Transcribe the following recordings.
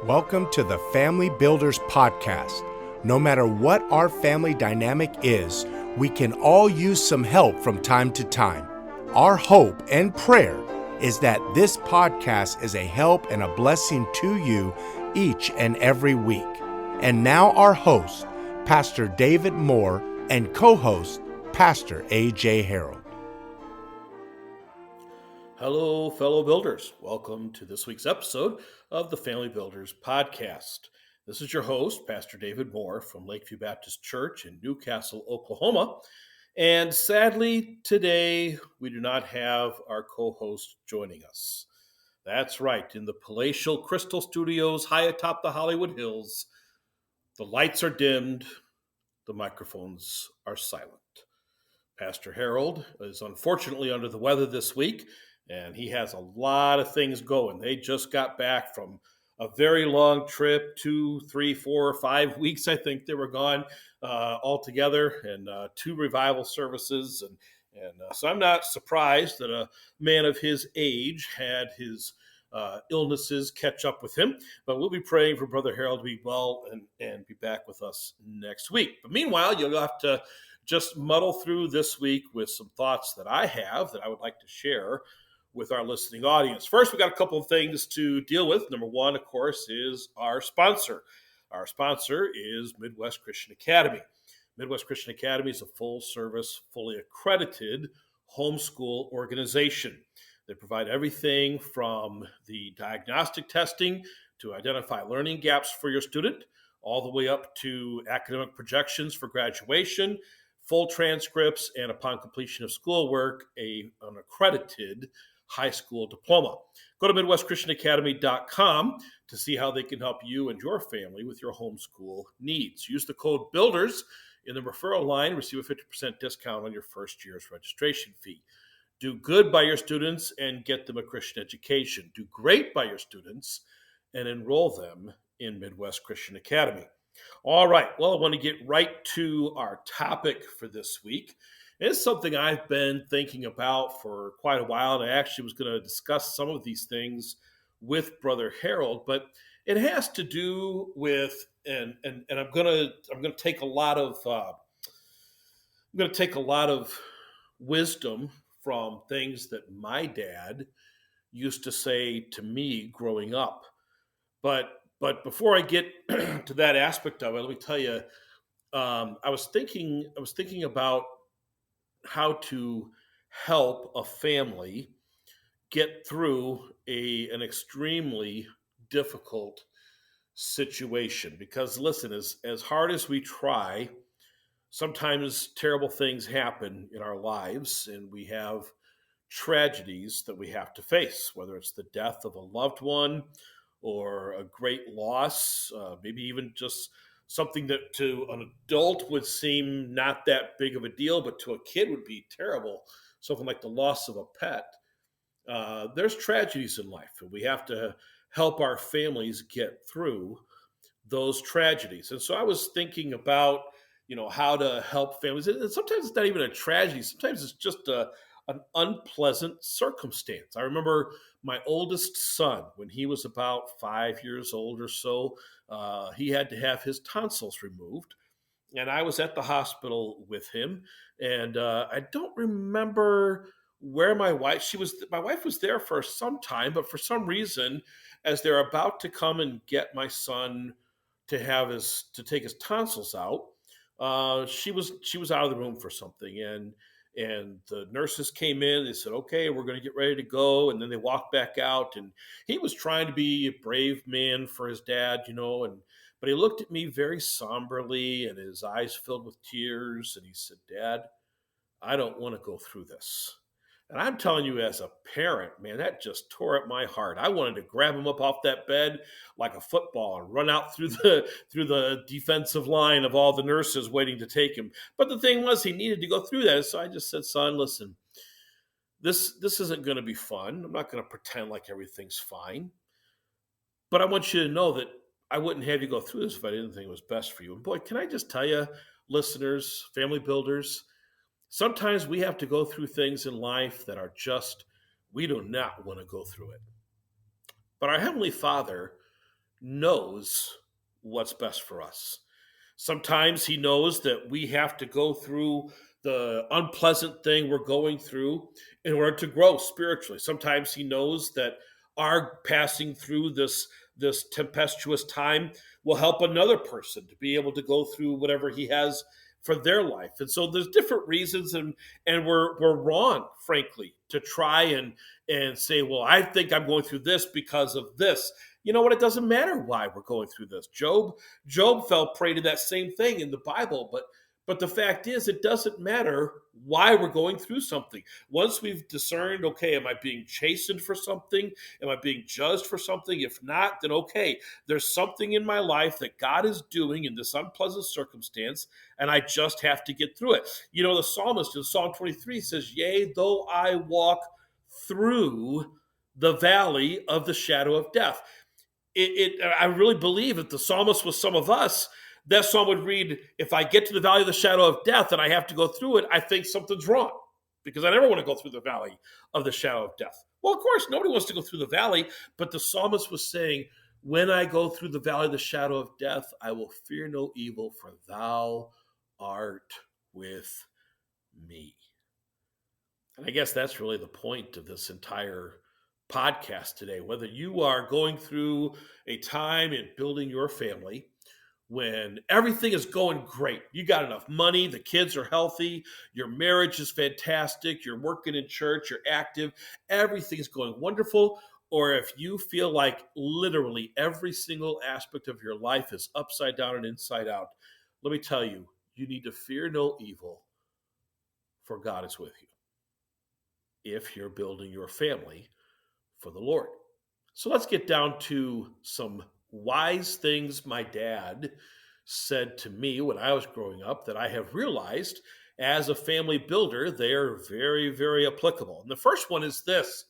Welcome to the Family Builders Podcast. No matter what our family dynamic is, we can all use some help from time to time. Our hope and prayer is that this podcast is a help and a blessing to you each and every week. And now our host, Pastor David Moore, and co-host, Pastor A.J. Harold. Hello, fellow builders. Welcome to this week's episode of the Family Builders Podcast. This is your host, Pastor David Moore from Lakeview Baptist Church in Newcastle, Oklahoma. And sadly, today we do not have our co-host joining us. That's right, in the palatial Crystal Studios high atop the Hollywood Hills, the lights are dimmed, the microphones are silent. Pastor Harold is unfortunately under the weather this week, and he has a lot of things going. They just got back from a very long trip, 2, 3, 4, 5 weeks, I think they were gone all together, and 2 revival services. And so I'm not surprised that a man of his age had his illnesses catch up with him. But we'll be praying for Brother Harold to be well and be back with us next week. But meanwhile, you'll have to just muddle through this week with some thoughts that I have that I would like to share with our listening audience. First, we got a couple of things to deal with. Number one, of course, is our sponsor. Our sponsor is Midwest Christian Academy. Midwest Christian Academy is a full-service, fully accredited homeschool organization. They provide everything from the diagnostic testing to identify learning gaps for your student, all the way up to academic projections for graduation, full transcripts, and upon completion of schoolwork, an accredited high school diploma. Go to MidwestChristianAcademy.com to see how they can help you and your family with your homeschool needs. Use the code BUILDERS in the referral line, receive a 50% discount on your first year's registration fee. Do good by your students and get them a Christian education. Do great by your students and enroll them in Midwest Christian Academy. All right, well, I want to get right to our topic for this week. It's something I've been thinking about for quite a while, and I actually was going to discuss some of these things with Brother Harold, but it has to do with, and I'm going to take a lot of wisdom from things that my dad used to say to me growing up. But before I get to that aspect of it, let me tell you, I was thinking about how to help a family get through an extremely difficult situation. Because listen, as hard as we try, sometimes terrible things happen in our lives, and we have tragedies that we have to face, whether it's the death of a loved one or a great loss, maybe even just something that to an adult would seem not that big of a deal, but to a kid would be terrible, something like the loss of a pet. There's tragedies in life, and we have to help our families get through those tragedies. And so I was thinking about, how to help families. And sometimes it's not even a tragedy. Sometimes it's just an unpleasant circumstance. I remember my oldest son, when he was about 5 years old or so, he had to have his tonsils removed. And I was at the hospital with him. And I don't remember where my wife was there for some time, but for some reason, as they're about to come and get my son to take his tonsils out, she was out of the room for something. And the nurses came in. They said, "Okay, we're going to get ready to go." And then they walked back out. And he was trying to be a brave man for his dad, but he looked at me very somberly, and his eyes filled with tears. And he said, "Dad, I don't want to go through this." And I'm telling you, as a parent, man, that just tore at my heart. I wanted to grab him up off that bed like a football and run out through the defensive line of all the nurses waiting to take him. But the thing was, he needed to go through that. So I just said, "Son, listen, this isn't going to be fun. I'm not going to pretend like everything's fine. But I want you to know that I wouldn't have you go through this if I didn't think it was best for you." And boy, can I just tell you, listeners, family builders, sometimes we have to go through things in life that are just, we do not want to go through it. But our Heavenly Father knows what's best for us. Sometimes he knows that we have to go through the unpleasant thing we're going through in order to grow spiritually. Sometimes he knows that our passing through this tempestuous time will help another person to be able to go through whatever he has for their life. And so there's different reasons, and we're wrong, frankly, to try and say, well, I think I'm going through this because of this. You know what? It doesn't matter why we're going through this. Job fell prey to that same thing in the Bible, but the fact is, it doesn't matter why we're going through something. Once we've discerned, okay, am I being chastened for something? Am I being judged for something? If not, then okay, there's something in my life that God is doing in this unpleasant circumstance, and I just have to get through it. You know, the psalmist in Psalm 23 says, yea, though I walk through the valley of the shadow of death. I really believe that the psalmist was some of us, that psalm would read, if I get to the valley of the shadow of death and I have to go through it, I think something's wrong because I never want to go through the valley of the shadow of death. Well, of course, nobody wants to go through the valley, but the psalmist was saying, when I go through the valley of the shadow of death, I will fear no evil, for thou art with me. And I guess that's really the point of this entire podcast today. Whether you are going through a time in building your family when everything is going great, you got enough money, the kids are healthy, your marriage is fantastic, you're working in church, you're active, everything's going wonderful, or if you feel like literally every single aspect of your life is upside down and inside out, let me tell you, you need to fear no evil, for God is with you if you're building your family for the Lord. So let's get down to some wise things my dad said to me when I was growing up that I have realized as a family builder, they are very, very applicable. And the first one is this: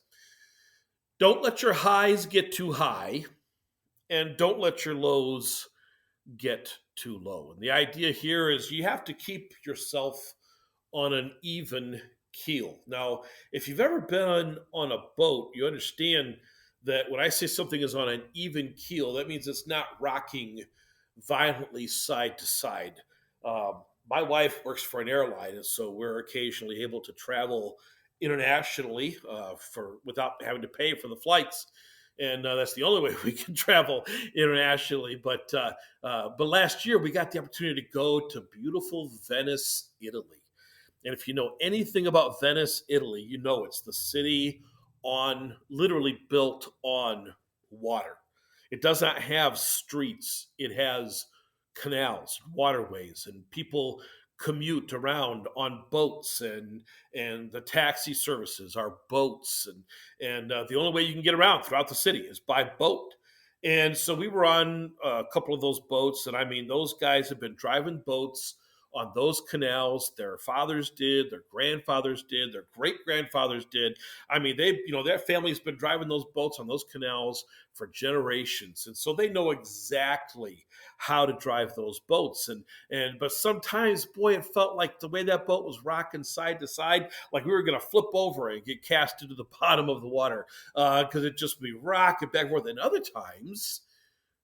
don't let your highs get too high, and don't let your lows get too low. And the idea here is you have to keep yourself on an even keel. Now, if you've ever been on a boat, you understand that when I say something is on an even keel, that means it's not rocking violently side to side. My wife works for an airline, and so we're occasionally able to travel internationally for without having to pay for the flights. And that's the only way we can travel internationally. But last year we got the opportunity to go to beautiful Venice, Italy. And if you know anything about Venice, Italy, you know it's the city on literally built on water. It does not have streets. It has canals, waterways, and people commute around on boats, and the taxi services are boats, and the only way you can get around throughout the city is by boat. And so we were on a couple of those boats, and I mean, those guys have been driving boats on those canals. Their fathers did, their grandfathers did, their great grandfathers did. I mean, their family's been driving those boats on those canals for generations, and so they know exactly how to drive those boats. But sometimes, boy, it felt like the way that boat was rocking side to side, like we were going to flip over and get cast into the bottom of the water because it just be rocking back and forth. And other times,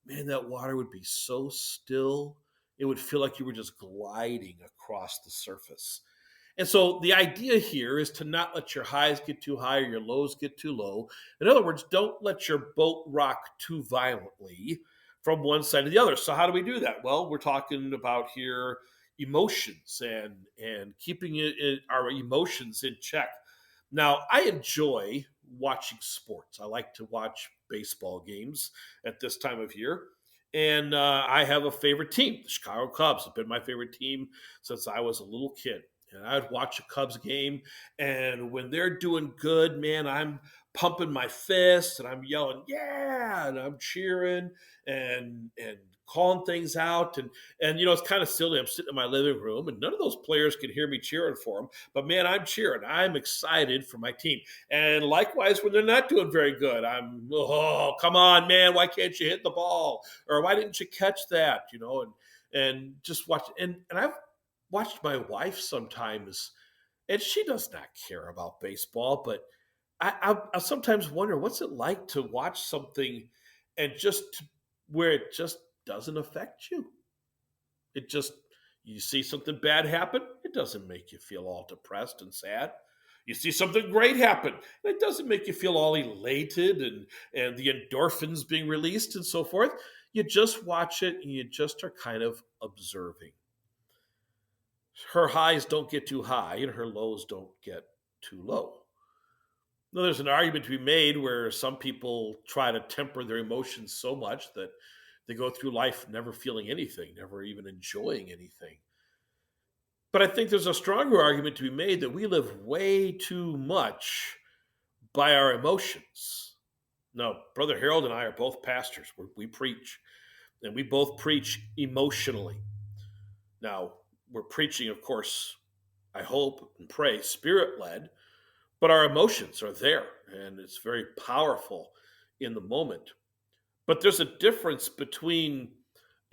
man, that water would be so still, it would feel like you were just gliding across the surface. And so the idea here is to not let your highs get too high or your lows get too low. In other words, don't let your boat rock too violently from one side to the other. So how do we do that? Well, we're talking about here emotions and keeping our emotions in check. Now, I enjoy watching sports. I like to watch baseball games at this time of year. And I have a favorite team. The Chicago Cubs have been my favorite team since I was a little kid. And I'd watch a Cubs game, and when they're doing good, man, I'm pumping my fists and I'm yelling, yeah, and I'm cheering and calling things out. And it's kind of silly. I'm sitting in my living room, and none of those players can hear me cheering for them. But man, I'm cheering. I'm excited for my team. And likewise, when they're not doing very good, I'm, oh, come on, man, why can't you hit the ball? Or why didn't you catch that? And just watch. And I've watched my wife sometimes, and she does not care about baseball, but I sometimes wonder what's it like to watch something and just where it just doesn't affect you. It just, you see something bad happen, it doesn't make you feel all depressed and sad. You see something great happen, it doesn't make you feel all elated and the endorphins being released and so forth. You just watch it and you just are kind of observing. Her highs don't get too high and her lows don't get too low. Now, there's an argument to be made where some people try to temper their emotions so much that they go through life never feeling anything, never even enjoying anything. But I think there's a stronger argument to be made that we live way too much by our emotions. Now, Brother Harold and I are both pastors. We preach, and we both preach emotionally. Now, we're preaching, of course, I hope and pray, spirit led, but our emotions are there, and it's very powerful in the moment. But there's a difference between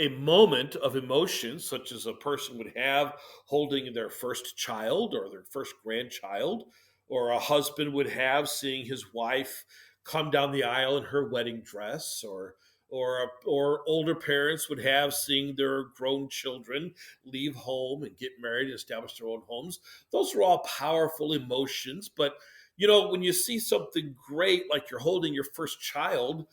a moment of emotion, such as a person would have holding their first child or their first grandchild, or a husband would have seeing his wife come down the aisle in her wedding dress, or older parents would have seeing their grown children leave home and get married and establish their own homes. Those are all powerful emotions, but when you see something great like you're holding your first child,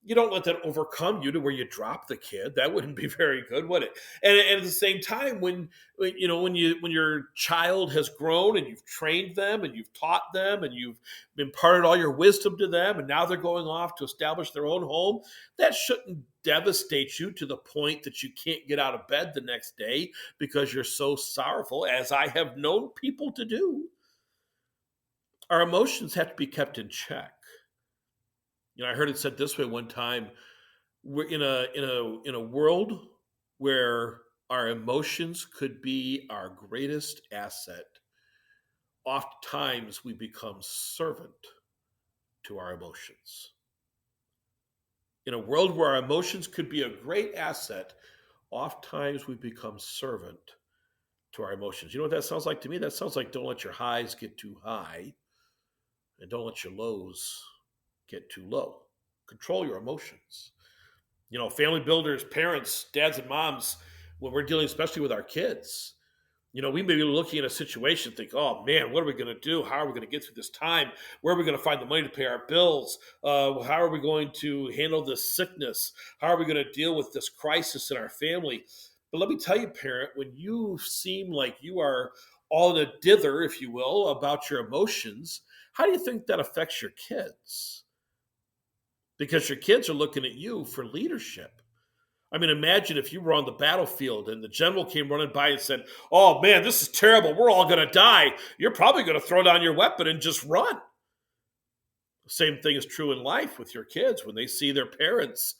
you don't let that overcome you to where you drop the kid. That wouldn't be very good, would it? And at the same time, when your child has grown and you've trained them and you've taught them and you've imparted all your wisdom to them, and now they're going off to establish their own home, that shouldn't devastate you to the point that you can't get out of bed the next day because you're so sorrowful, as I have known people to do. Our emotions have to be kept in check. I heard it said this way one time: we're in a world where our emotions could be our greatest asset. Oftentimes we become servant to our emotions. In a world where our emotions could be a great asset, oftentimes we become servant to our emotions. You know what that sounds like to me? That sounds like don't let your highs get too high and don't let your lows get too low. Control your emotions. Family builders, parents, dads and moms, when we're dealing especially with our kids, we may be looking at a situation and think, oh man, what are we going to do? How are we going to get through this time? Where are we going to find the money to pay our bills? How are we going to handle this sickness? How are we going to deal with this crisis in our family? But let me tell you, parent, when you seem like you are all in a dither, if you will, about your emotions, how do you think that affects your kids? Because your kids are looking at you for leadership. I mean, imagine if you were on the battlefield and the general came running by and said, oh man, this is terrible. We're all going to die. You're probably going to throw down your weapon and just run. The same thing is true in life with your kids. When they see their parents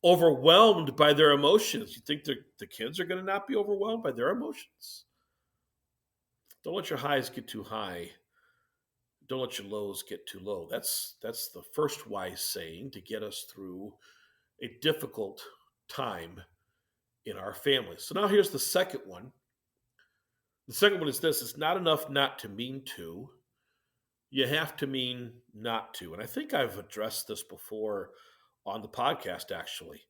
overwhelmed by their emotions, you think the kids are going to not be overwhelmed by their emotions? Don't let your highs get too high. Don't let your lows get too low. That's the first wise saying to get us through a difficult time in our family. So now here's the second one. The second one is this: it's not enough not to mean to. You have to mean not to. And I think I've addressed this before on the podcast, actually.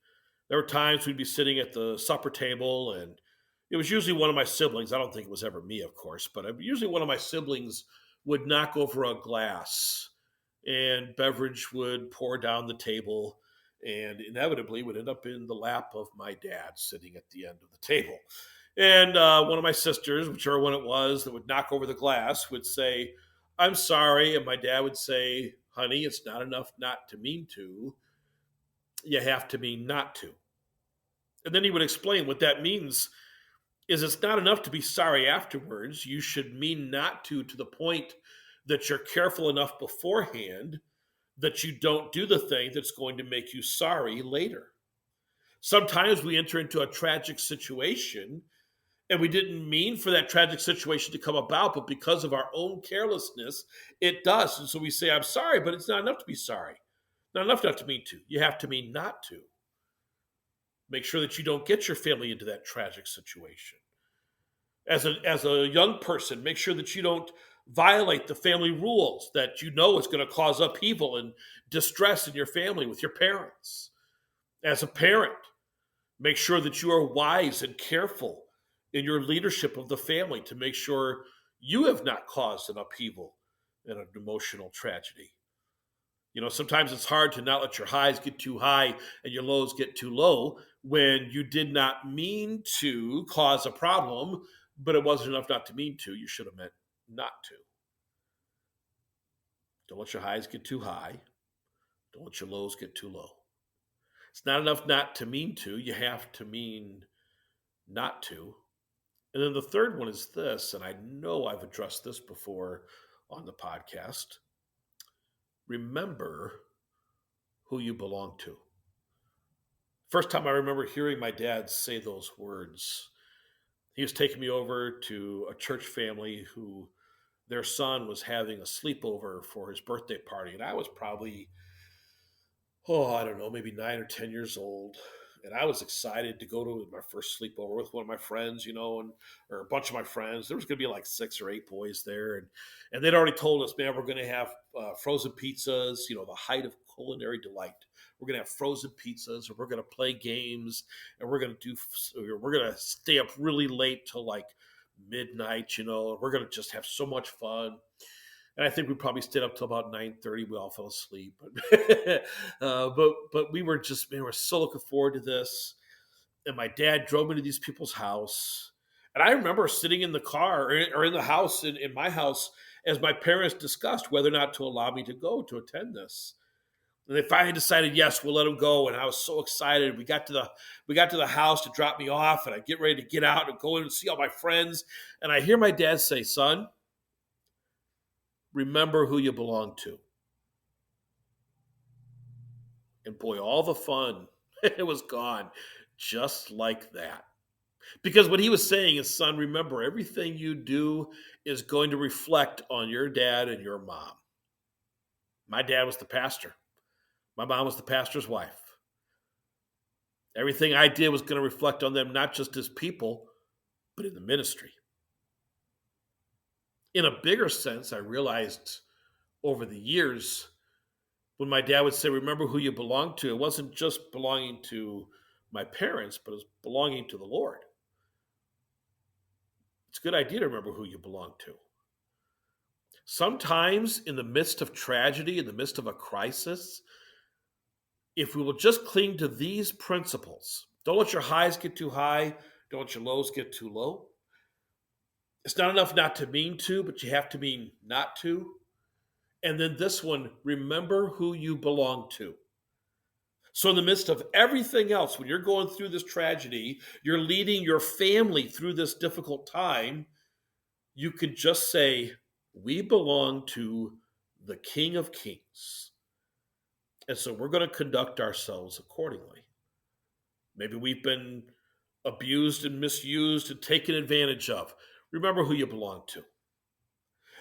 There were times we'd be sitting at the supper table, and it was usually one of my siblings. I don't think it was ever me, of course, but usually one of my siblings would knock over a glass and beverage would pour down the table and inevitably would end up in the lap of my dad sitting at the end of the table. And one of my sisters, whichever one it was, that would knock over the glass would say, I'm sorry. And my dad would say, honey, it's not enough not to mean to. You have to mean not to. And then he would explain what that means is it's not enough to be sorry afterwards. You should mean not to the point that you're careful enough beforehand that you don't do the thing that's going to make you sorry later. Sometimes we enter into a tragic situation and we didn't mean for that tragic situation to come about, but because of our own carelessness, it does. And so we say, I'm sorry, but it's not enough to be sorry. Not enough not to mean to. You have to mean not to. Make sure that you don't get your family into that tragic situation. As a young person, make sure that you don't violate the family rules that you know is going to cause upheaval and distress in your family with your parents. As a parent, make sure that you are wise and careful in your leadership of the family to make sure you have not caused an upheaval and an emotional tragedy. Sometimes it's hard to not let your highs get too high and your lows get too low when you did not mean to cause a problem, but it wasn't enough not to mean to. You should have meant not to. Don't let your highs get too high. Don't let your lows get too low. It's not enough not to mean to. You have to mean not to. And then the third one is this, and I know I've addressed this before on the podcast. Remember who you belong to. First time I remember hearing my dad say those words, he was taking me over to a church family who their son was having a sleepover for his birthday party. And I was probably, I don't know, maybe 9 or 10 years old. And I was excited to go to my first sleepover with one of my friends, or a bunch of my friends. There was going to be like 6 or 8 boys there. And they'd already told us, man, we're going to have frozen pizzas, the height of culinary delight. We're going to have frozen pizzas, and we're going to play games, and we're going to stay up really late till like midnight, and we're going to just have so much fun. And I think we probably stayed up till about 9:30. We all fell asleep, but we were so looking forward to this. And my dad drove me to these people's house, and I remember sitting in the car or in the house in my house as my parents discussed whether or not to allow me to go to attend this. And they finally decided, yes, we'll let him go. And I was so excited. We got to the house to drop me off, and I get ready to get out and go in and see all my friends. And I hear my dad say, "Son, remember who you belong to." And boy, all the fun, it was gone just like that. Because what he was saying is, son, remember, everything you do is going to reflect on your dad and your mom. My dad was the pastor. My mom was the pastor's wife. Everything I did was going to reflect on them, not just as people, but in the ministry. In a bigger sense, I realized over the years, when my dad would say, remember who you belong to, it wasn't just belonging to my parents, but it was belonging to the Lord. It's a good idea to remember who you belong to. Sometimes in the midst of tragedy, in the midst of a crisis, if we will just cling to these principles, don't let your highs get too high, don't let your lows get too low. It's not enough not to mean to, but you have to mean not to. And then this one, remember who you belong to. So in the midst of everything else, when you're going through this tragedy, you're leading your family through this difficult time, you could just say, we belong to the King of Kings. And so we're going to conduct ourselves accordingly. Maybe we've been abused and misused and taken advantage of. Remember who you belong to.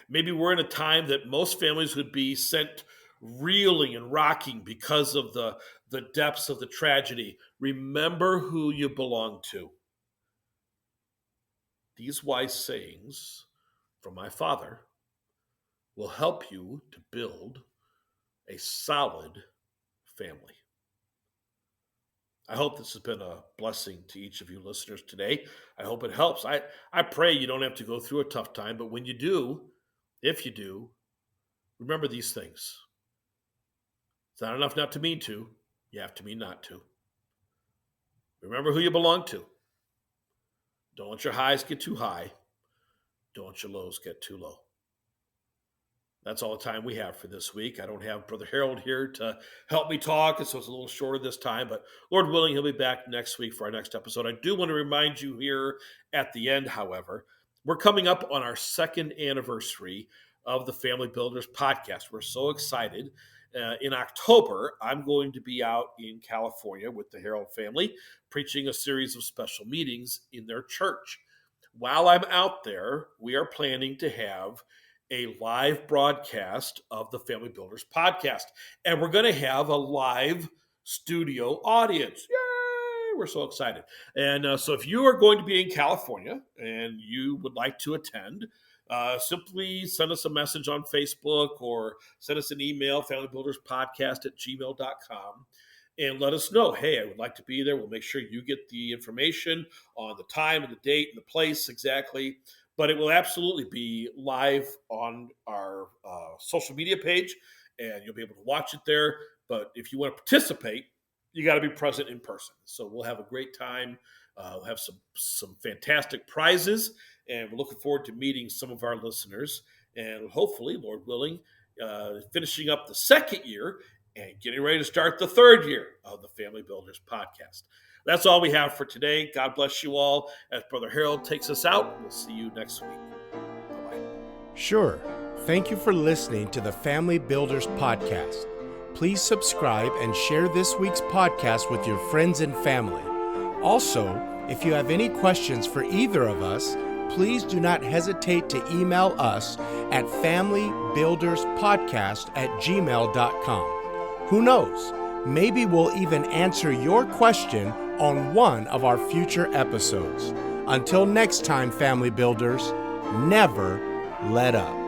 Maybe we're in a time that most families would be sent reeling and rocking because of the depths of the tragedy. Remember who you belong to. These wise sayings from my father will help you to build a solid family. I hope this has been a blessing to each of you listeners today. I hope it helps. I pray you don't have to go through a tough time, but when you do, if you do, remember these things. It's not enough not to mean to. You have to mean not to. Remember who you belong to. Don't let your highs get too high. Don't let your lows get too low. That's all the time we have for this week. I don't have Brother Harold here to help me talk, and so it's a little shorter this time, but Lord willing, he'll be back next week for our next episode. I do want to remind you here at the end, however, we're coming up on our second anniversary of the Family Builders podcast. We're so excited. In October, I'm going to be out in California with the Harold family, preaching a series of special meetings in their church. While I'm out there, we are planning to have a live broadcast of the Family Builders podcast. And we're going to have a live studio audience. Yay! We're so excited. And so if you are going to be in California and you would like to attend, simply send us a message on Facebook or send us an email, familybuilderspodcast@gmail.com. and let us know, hey, I would like to be there. We'll make sure you get the information on the time and the date and the place exactly. But it will absolutely be live on our social media page, and you'll be able to watch it there. But if you want to participate, you got to be present in person. So we'll have a great time. We'll have some fantastic prizes, and we're looking forward to meeting some of our listeners, and hopefully, Lord willing, finishing up the second year and getting ready to start the third year of the Family Builders podcast. That's all we have for today. God bless you all. As Brother Harold takes us out, we'll see you next week. Bye-bye. Sure. Thank you for listening to the Family Builders podcast. Please subscribe and share this week's podcast with your friends and family. Also, if you have any questions for either of us, please do not hesitate to email us at familybuilderspodcast@gmail.com. Who knows? Maybe we'll even answer your question on one of our future episodes. Until next time, Family Builders, never let up.